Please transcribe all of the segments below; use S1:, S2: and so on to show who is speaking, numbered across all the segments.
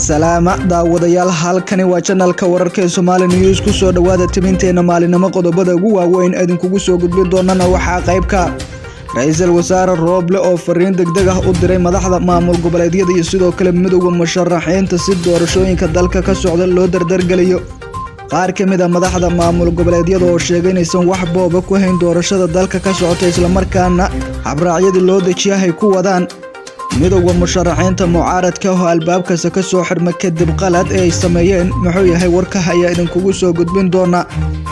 S1: salaama daawadayaal halkani waa channelka wararka ee Somali News ku soo dhawaada timinteena maalinimo qodobada ugu waaweyn idinkugu soo gudbin doonana waxaa qaybka Ra'iisul Wasaare Roble oo fariin degdeg ah u diray madaxda maamul goboleedyada iyo sidoo kale midowga musharaxiinta si doorashooyinka dalka ka socda loo dardargeliyo qaar ka mid ah madaxda maamul goboleedyada oo sheegay inaysan wax booba ku hayn doorashada dalka ka socota isla markaana habraacyadii loo dejiyay ku wadaan midowga musharaxiinta mucaaradka oo albaabkaas ka soo xirma kadib qalad ay sameeyeen muxuu yahay warka haya idinkugu soo gudbin doona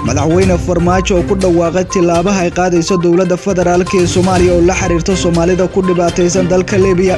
S1: madaxweyne Farmaajo oo ku dhawaaqay tilaabaha ay qaadayso dawladda federaalka ee Soomaaliya oo la xiriirta Soomaalida ku dhibaataysan dalka Liibiya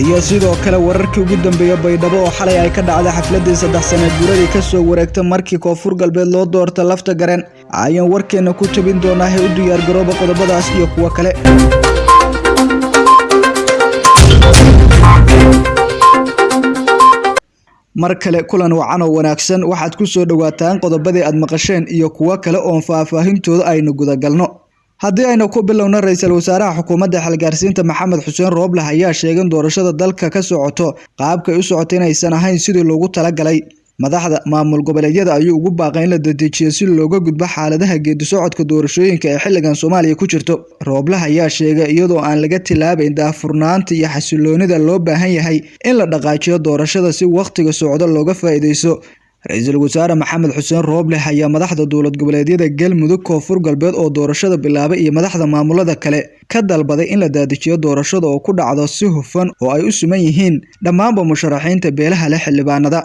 S1: iyo sidoo kale wararkii ugu dambeeyay Baydhabo oo xalay ay ka dhacday xafladii 3 sano guuradii ka soo wareegtay markii Koonfur Galbeed loo doortay lafta garan ayaan warkeena ku tabin doonaa u diyaar garooba qodobadaas iyo kuwa kale mar kale kulan wacan oo wanaagsan waxaad ku soo dhawaataan qodobadii aad maqasheen iyo kuwa kale oo faahfaahintooda aynu guda galno haddii aynu ku bilowno ra'iisul wasaaraha xukuumadda xilgaarsiinta Maxamed Xuseen Roble ayaa sheegay in doorashada dalka ka socoto qaabka ay u socotay inaysan ahayn sidii loogu talagalay madaxda maamul goboleedyada ayuu ugu baaqay in la dedejiyo si looga gudbo xaaladaha geedi socodka doorashooyinka ee xilligan Soomaaliya ku jirto Roble ayaa sheegay iyadoo aan laga tilaabayn daafurnaanta iyo xasiloonida loo baahan yahay in la dhaqaajiyo doorashada si waqtiga socdo looga faa'iideyso Ra'iisul Wasaare Maxamed Xuseen Roble ayaa madaxda dowlad goboleedyada Galmudug Koonfur Galbeed oo doorashada bilaabay iyo madaxda maamulada kale ka dalbaday in la dedejiyo doorashada oo ku dhacdo si hufan oo ay u suman yihiin dhammaanba musharaxiinta beelaha leh xildhibaanada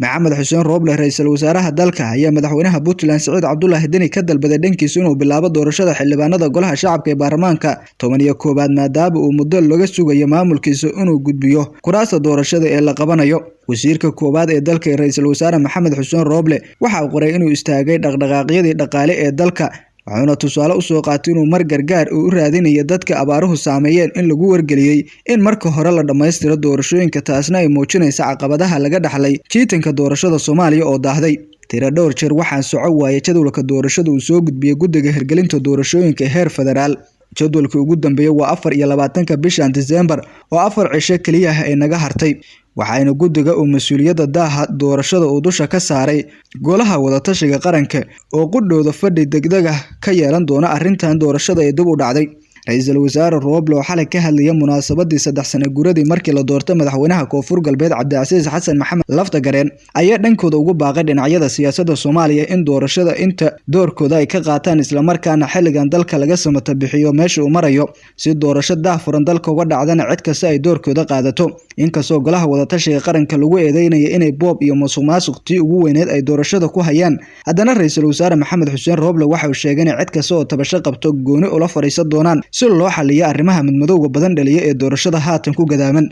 S1: Maxamed Xuseen Roble ra'iisul wasaaraha dalka ayaa madaxweynaha Puntland Saciid Cabdullaahi Deni ka dalbaday dhankiisa inuu bilaabo doorashada xildhibaanada golaha shacabka ee baarlamaanka 11 maadaama uu muddo laga sugayo maamulkiisa inuu gudbiyo kuraasta doorashada ee la qabanayo wasiirka koowaad ee dalka ra'iisul wasaare Maxamed Xuseen Roble waxa uu qoray inuu istaagay dhaqdhaqaaqyadii dhaqaale ee dalka waxaana tusaale u soo qaatay inuu mar gargaar u raadinayo dadka abaaruhu saameeyeen in lagu wargeliyay in marka hore la dhameystiro doorashooyinka taasna ay muujinaysa caqabadaha laga dhaxlay jiitanka doorashada Soomaaliya oo daahday tiro dhowr jeer waxaan soco waayay jadwalka doorashada uu soo gudbiyay guddiga hirgelinta doorashooyinka heer federaal jadwalkii ugu dambeeyay waa 24 bishan December oo 4 cisho kaliya ah ay naga hartay waxayna guddiga uu mas'uuliyadda daaha doorashada uu dusha ka saaray golaha wada tashiga qaranka oo qudhooda fadhi degdeg ah ka yeelan doona arrintan doorashada ee dib u dhacday Ra'iisul Wasaare Roble oo xalay ka hadlayay munaasabadii 3 sano guuradii markii la doortay madaxweynaha Koonfur Galbeed Cabdicasiis Xasan Maxamed lafta gareen ayaa dhankooda ugu baaqay dhinacyada siyaasadda Soomaaliya in doorashada inta doorkooda ay ka qaataan isla markaana xilligan dalka laga samata bixiyo meesha uu marayo si doorasho daahfuran dalka uga dhacdana cid kasta ay doorkooda qaadato inkastoo golaha wada tashiga qaranka lagu eedeynaya inay boob iyo musuqmaasuqtii ugu weyneed ay doorashada ku hayaan haddana Ra'iisul Wasaare Maxamed Xuseen Roble waxa uu sheegay in cid kasta oo tabasho qabto gooni ula fariisan doonaan si loo xalliyo arrimaha midmadowga badan dhaliya ee doorashada haatan ku gadaaman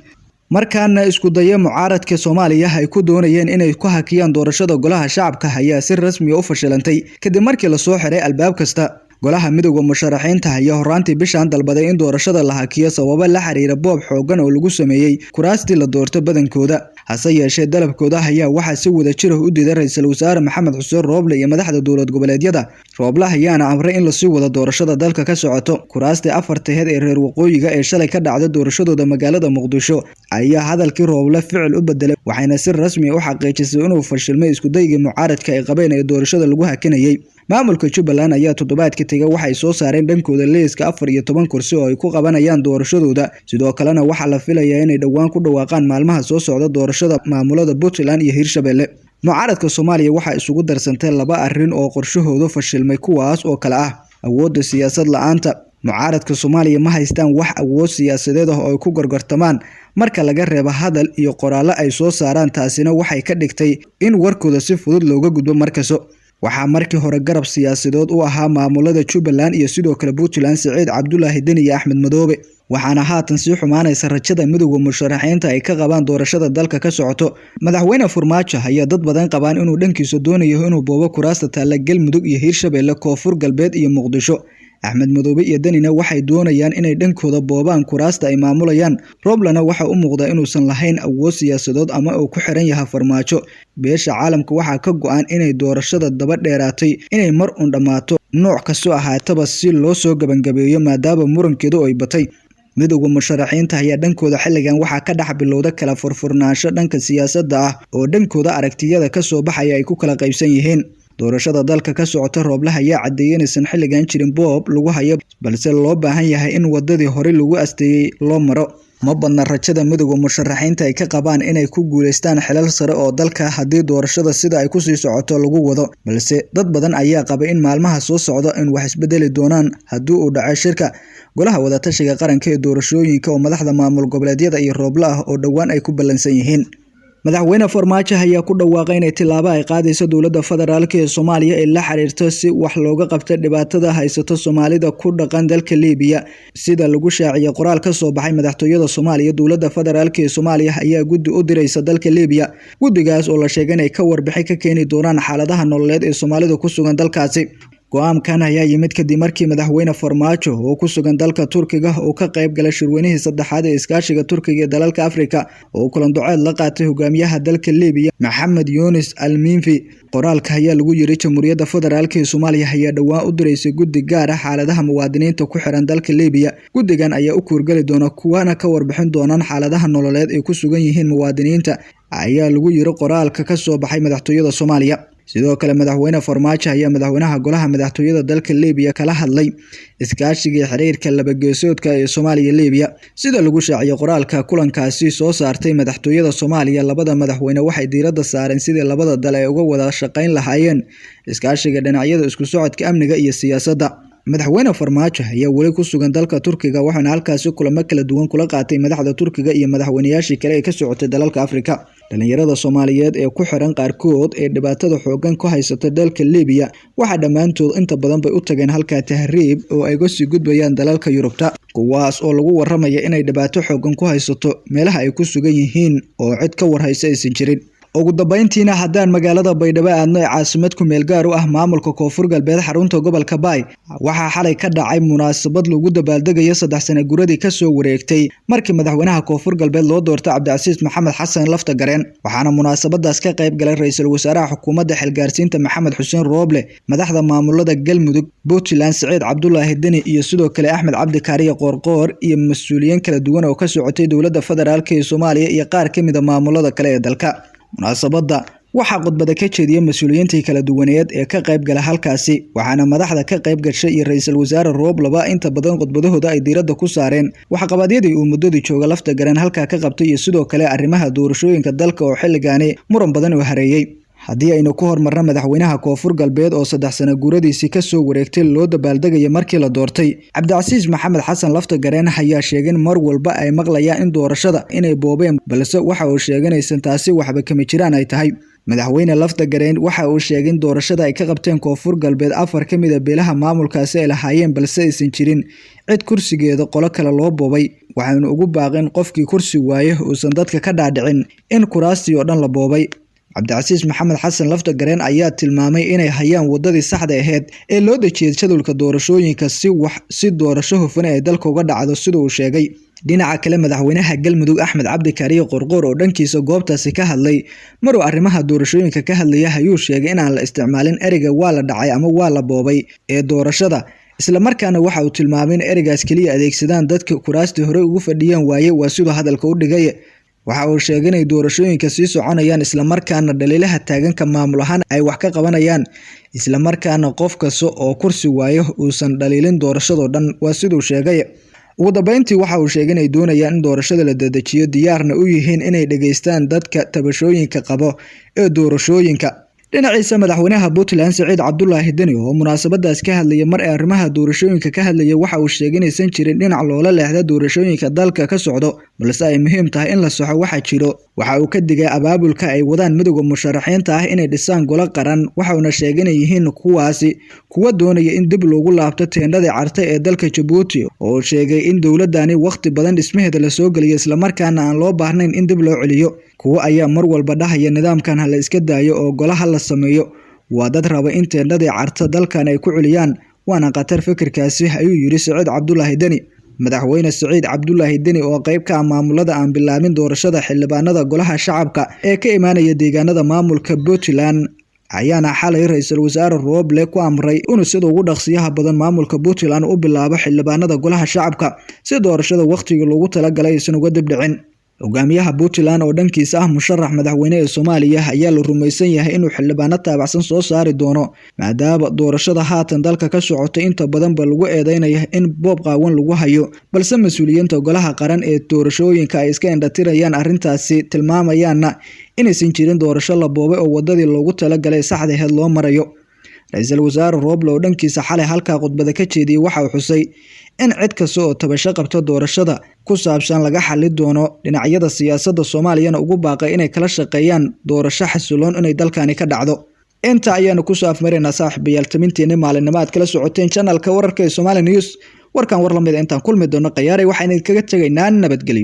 S1: markaana isku dayay mucaaradka Soomaaliya ay ku doonayeen inay ku hakiyaan doorashada golaha shacabka ayaa si rasmi ah u fashilantay kadib markii la soo xiray albaab kasta golaha midowga musharaxiinta ayaa horaantii bishan dalbaday in doorashada la hakiyo sababo la xiriira boob xoogan oo lagu sameeyay kuraastii la doortay badankooda hase yeeshee dalabkooda ayaa waxa si wada jir ah u diiday ra'iisul wasaare Maxamed Xuseen Roble iyo madaxda dowlad goboleedyada Roble ayaana amray in la sii wado doorashada dalka ka socoto kuraastii 4 ee reer waqooyiga ee shalay ka dhacday doorashadooda magaalada Muqdisho ayaa hadalkii Roble ficil u bedelay waxayna si rasmi ah u xaqiijisay inuu fashilmay isku dayga mucaaradka ay qabeen ee doorashada lagu hakinayay maamulka Jubbaland ayaa toddobaadkii tagay waxay soo saareen dhankooda leeska 14 kursi oo ay ku qabanayaan doorashadooda sidoo kalena waxa la filayaa inay dhawaan ku dhawaaqaan maalmaha soo socda doorashada maamulada Puntland iyo Hirshabelle mucaaradka Soomaaliya waxa isugu darsantay laba arrin oo qorshahoodu fashilmay kuwaas oo kala ah awoodda siyaasad la'aanta mucaaradka Soomaaliya ma haystaan wax awood siyaasadeed ah oo ay ku gorgortamaan marka laga reebo hadal iyo qoraallo ay soo saaraan taasina waxay ka dhigtay in warkooda si fudud looga gudbo markaso waxaa markii hore garab siyaasadeed u ahaa maamulada Jubbaland iyo sidoo kale Puntland Saciid Cabdullaahi Deni iyo Axmed Madoobe waxaana haatan sii xumaanaysa rajada midowga musharaxiinta ay ka qabaan doorashada dalka ka socoto madaxweyne Farmaajo ayaa dad badan qabaan inuu dhankiisa doonayo inuu boobo kuraasta taala Galmudug iyo Hirshabelle Koonfur Galbeed iyo Muqdisho Axmed Madoobe iyo Denina waxay doonayaan inay dhankooda boobaan kuraasta ay maamulayaan Roblena waxa u muuqda inuusan lahayn awood siyaasadeed ama uu ku xiran yahay Farmaajo beesha caalamka waxa ka go'an inay doorashada daba dheeraatay inay mar un dhamaato nooc kasto ahaataba si loo soo gabangabeeyo maadaama murankeedu ay batay midowga musharaxiinta ayaa dhankooda xilligan waxaa ka dhex bilowda kala furfurnaansho dhanka siyaasadda ah oo dhankooda aragtiyada ka soo baxaya ay ku kala qaybsan yihiin. doorashada dalka ka socota Rooble ayaa cadeeyay inaysan xilligan jirin boob lagu hayo balse loo baahan yahay in wadadii hore lagu asteeyay loo maro. ma badna rajada midowga musharaxiinta ay ka qabaan inay ku guuleystaan xilal sare oo dalka haddii doorashada sida ay ku sii socoto lagu wado, balse dad badan ayaa qaba in maalmaha soo socda in wax isbedeli doonaan haddii uu dhaco shirka golaha wadatashiga qaranka ee doorashooyinka oo madaxda maamul goboleedyada iyo Rooble ah oo dhawaan ay ku ballansan yihiin. madaxweyne Farmaajo ayaa ku dhawaaqay in tilaabo ay qaadayso dowladda federaalka ee Soomaaliya ee la xiriirto si wax looga qabto dhibaatada haysato Soomaalida ku dhaqan dalka Liibiya. sida lagu shaaciyay qoraal ka soo baxay madaxtooyada Soomaaliya, dowladda federaalka ee Soomaaliya ayaa guddi u diraysa dalka Liibiya. guddigaas oo la sheegay inay ka warbixin ka keeni doonaan xaaladaha nololeed ee Soomaalida ku sugan dalkaasi. go'aamkan ayaa yimid kadib markii madaxweyne Farmaajo oo ku sugan dalka Turkiga oo ka qayb galay shirweynihii saddexaad ee iskaashiga Turkiga ee dalalka Afrika oo kulan duceed la qaatay hogaamiyaha dalka Liibiya Maxamed Yunis Al-Minfi. qoraalka ayaa lagu yiri Jamhuuriyadda Federaalka ee Soomaaliya ayaa dhawaan u direysay guddi gaar ah xaaladaha muwaadiniinta ku xiran dalka Liibiya. guddigan ayaa u kuurgali doona kuwana ka warbixin doonaan xaaladaha nololeed ee ku sugan yihiin muwaadiniinta ayaa lagu yiri qoraalka ka soo baxay madaxtooyada Soomaaliya. sidoo kale madaxweyne Farmaajo ayaa madaxweynaha golaha madaxtooyada dalka Liibiya kala hadlay iskaashiga xiriirka labageesoodka ee Soomaaliya Liibiya. sida lagu shaaciyay qoraalka kulankaasi soo saartay madaxtooyada Soomaaliya, labada madaxweyne waxay diiradda saareen sidii labada dal ay uga wada shaqayn lahaayeen iskaashiga dhinacyada isku socodka amniga iyo siyaasadda. madaxweyne Farmaajo ayaa weli ku sugan dalka Turkiga waxaana halkaasi kulamo kala duwan kula qaatay madaxda Turkiga iyo madaxweynayaashii kale ee ka socotay dalalka Afrika. dhalinyarada Soomaaliyeed ee ku xiran qaarkood ee dhibaatada xoogan ku haysata dalka Liibiya waxa dhamaantood inta badan bay u tageen halka tahriib oo ay uga sii gudbayaan dalalka Yurubta, kuwaas oo lagu warramaya inay dhibaato xoogan ku haysato meelaha ay ku sugan yihiin oo cid ka warhaysa aysan jirin. ugu dambeyntiina haddaan magaalada Baydhabo aadno ee caasimad ku meel gaar u ah maamulka Koonfur Galbeed xarunta gobolka Baay, waxaa xalay ka dhacay munaasabad lagu dabaaldegayo 3 sano guuradii ka soo wareegtay markii madaxweynaha Koonfur Galbeed loo doortay Cabdicasiis Maxamed Xasan Laftagareen. waxaana munaasabadaas ka qayb galay ra'iisul wasaaraha xukuumadda xilgaarsiinta Maxamed Xuseen Rooble, madaxda maamulada Galmudug, Puntland Saciid Cabdullaahi Deni iyo sidoo kale Axmed Cabdi Kaariye Qoorqoor iyo mas'uuliyiin kala duwan oo ka socotay dowladda federaalka ee Soomaaliya iyo qaar ka mid ah maamulada kale ee dalka. munaasabada waxaa khudbada ka jeediyay mas'uuliyiintii kala duwaneed ee ka qayb gala halkaasi, waxaana madaxda ka qayb gashay iyo ra'iisul wasaare Rooble inta badan khudbadahooda ay diiradda ku saareen waxqabadyadii uu muddadii jooga Laftagareen halka ka qabtay iyo sidoo kale arrimaha doorashooyinka dalka oo xilligaani muran badan u hareeyay. haddii aynu ku hormarno madaxweynaha Koonfur Galbeed oo 3 sano guuradiisii ka soo wareegtay loo dabaaldegayo markii la doortay Cabdicasiis Maxamed Xasan Laftagareen ayaa sheegay mar walba ay maqlayaan in doorashada inay boobeen, balse waxa uu sheegay inaysan taasi waxba kama jiraan ay tahay. madaxweyne Laftagareen waxa uu sheegay in doorashada ay ka qabteen Koonfur Galbeed 4 ka mid ah beelaha maamulkaasi ay lahaayeen balse aysan jirin cid kursigeeda qolo kale loo boobay. waxaanu ugu baaqeen qofkii kursi waaye uusan dadka ka dhaadhicin in kuraastii oo dhan la boobay. Cabdicasiis Maxamed Xasan Laftagareen ayaa tilmaamay inay hayaan wadadii saxda ahayd ee loo dejiyay jadwalka doorashooyinka si doorasho hufan ay dalka uga dhacdo sida uu sheegay. dhinaca kale madaxweynaha Galmudug Axmed Cabdi Kaariye Qoorqoor oo dhankiisa goobtaasi ka hadlay maruu arrimaha doorashooyinka ka hadlaya ayuu sheegay in aan la isticmaalin ereyga waa la dhacay ama waa la boobay ee doorashada, isla markaana waxa uu tilmaamay in ereygaas kaliya adeegsadaan dadka kuraastii hore ugu fadhiyeen waaye waa sidoo hadalka u dhigay. waxa uu sheegay in doorashooyinka sii soconayaan isla markaana dhaliilaha taaganka maamul ahaan ay wax ka qabanayaan, isla markaana qof kasta oo kursi waayo uusan dhaliilin doorashado dhan waa sidoo sheegay. ugu dambeyntii waxa uu sheegay inay doonayaan in doorashada la dedejiyo diyaarna u yihiin inay dhageystaan dadka tabashooyinka qabo ee doorashooyinka. dhinaciisa madaxweynaha Puntland Saciid Cabdullaahi Deni oo munaasabadaas ka hadlayay mar ay arrimaha doorashooyinka ka hadlayay waxa uu sheegay inaysan jirin dhinac loola leexda doorashooyinka dalka ka socdo, balse ay muhiim tahay in la saxo waxa jiro. waxa uu ka digay abaabulka ay wadaan midowga musharaxiinta ah inay dhisaan golo qaran, waxauna sheegay inay yihiin kuwaasi kuwa doonaya in dib loogu laabto teendhadii cartay ee dalka Djibouti oo sheegay in dowladani waqti badan dhismaheeda la soo galiyay isla markaana aan loo baahnayn in dib loo celiyo. kuwa ayaa mar walba dhahaya nidaamkan la iska daayo oo golaha la sameeyo, waa dad raba in teendhadii carta dalkan ay ku celiyaan, waana qatar fikirkaasi ayuu yiri Saciid Cabdullaahi Deni. madaxweyne Saciid Cabdullaahi Deni oo qayb ka ah maamulada aan bilaabin doorashada xildhibaanada golaha shacabka ee ka imaanaya deegaanada maamulka Puntland ayaana xalay ra'iisul wasaare Roble ku amray inuu sida ugu dhaqsiyaha badan maamulka Puntland u bilaabo xildhibaanada golaha shacabka si doorashada waqtiga loogu talagalay aysan uga dib dhicin. Hogaamiyaha Puntland oo dhankiisa ah musharax madaxweyne ee Soomaaliya ayaa la rumaysan yahay inuu xildhibaano taabacsan soo saari doono maadaama doorashada haatan dalka ka socota inta badan ba lagu eedeynayo in boob qaawan lagu hayo balse mas'uuliyiinta golaha qaran ee doorashooyinka ay iska indhatirayaan arrintaasi tilmaamayaana inaysan jirin doorasho la boobay oo wadadii loogu talagalay saxda ahayd loo marayo. Ra'iisul wasaare Roble oo dhankiisa xalay halka khudbada ka jeediyay waxa uu xusay in cid kasta oo tabasho qabta doorashada ku saabsan laga xalin doono dhinacyada siyaasadda Soomaaliyana ugu baaqay inay kala shaqeeyaan doorasho xasiloon inay dalkani ka dhacdo. Inta ayaanu ku soo afmarinaa saaxiibayaal taminteena maalinimo aad kala socoteen channelka wararka ee Somali News. Warkan war lamid intaan kulmi doono qiyaaray waxaan idinkaga tagaynaa nabadgelyo.